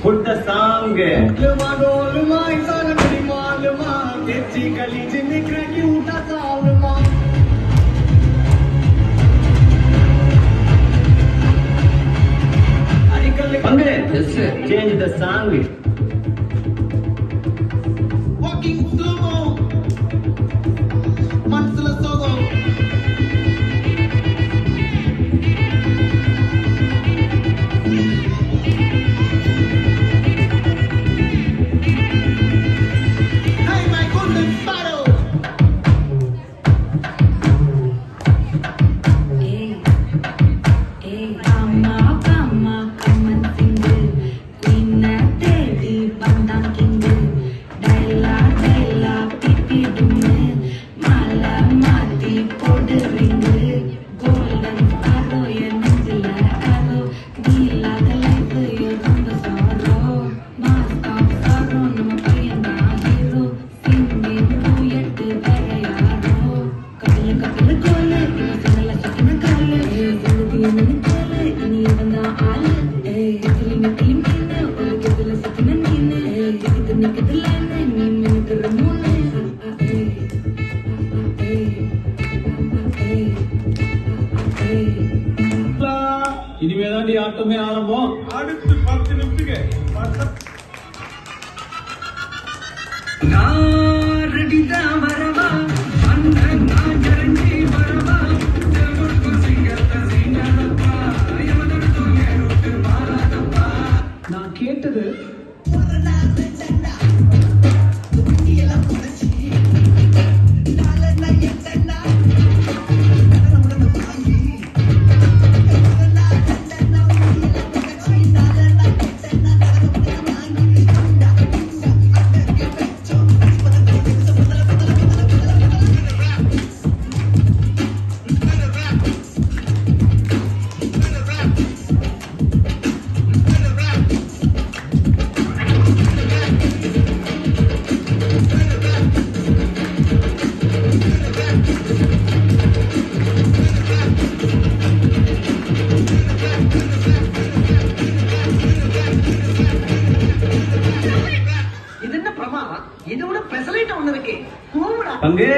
Put the song. Change the song. Walking slow-mo. Mansala solo. Hey, my golden sparrow. Hey, hey, come and sing. Queen Devi, Bandang King. Daila, pipi dume. Mala, mati, podu ring. Golden sparrow, ya nangila arrow. Gila, the life, you're on the sorrow. Mask of sorrow, nama payanda hero. Singing, duet, vera yaro. Kapil, kole, ina sinala sakina kale. Suluki, nani kole, ini vanda aale. Tilimina, oru kedula sakina nine. Kitne kedulane, ni minute ramune. இனிமேதான் ஆட்டமே ஆரம்பம். அடுத்து 10 நிமிஷத்துக்கு நான் ரெடிதான் வரவா அண்ணன் நான் ஜரஞ்சி வரவா ஜெகருக்கு சிங்கத்த சிங்கனப்பா எவனோட தூங்க விட்டு பாராதப்பா நான் கேட்டது இது என்ன பிரமா இதோட பெசலைட் ஒண்ணு இருக்கு பங்கு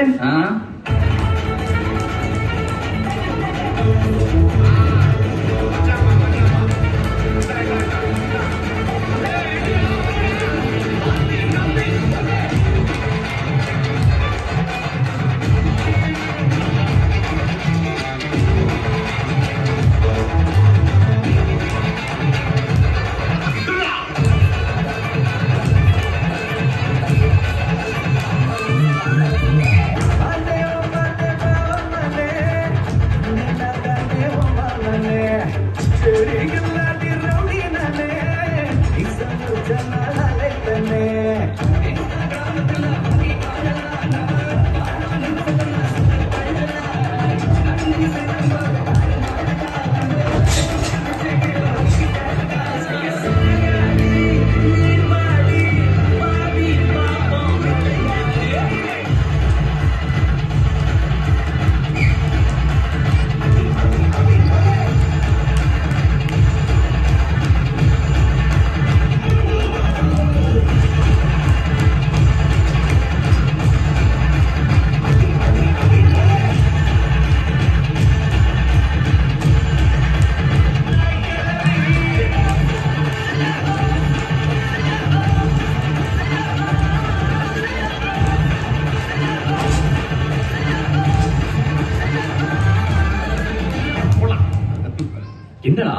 என்னடா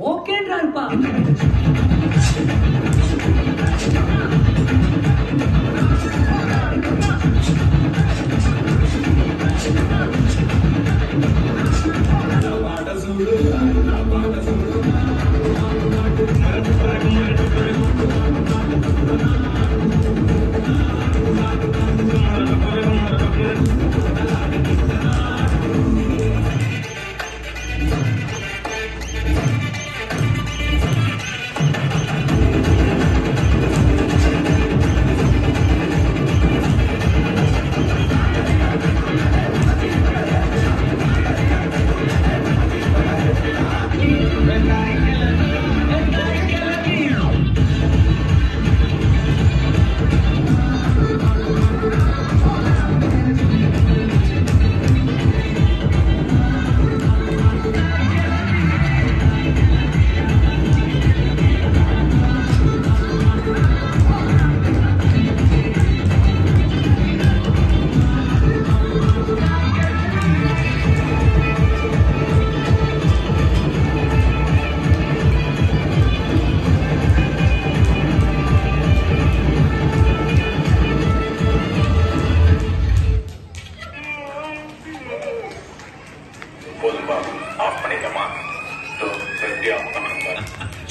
ஓகேன்றா இருப்பா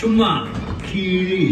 சும்மா கிளி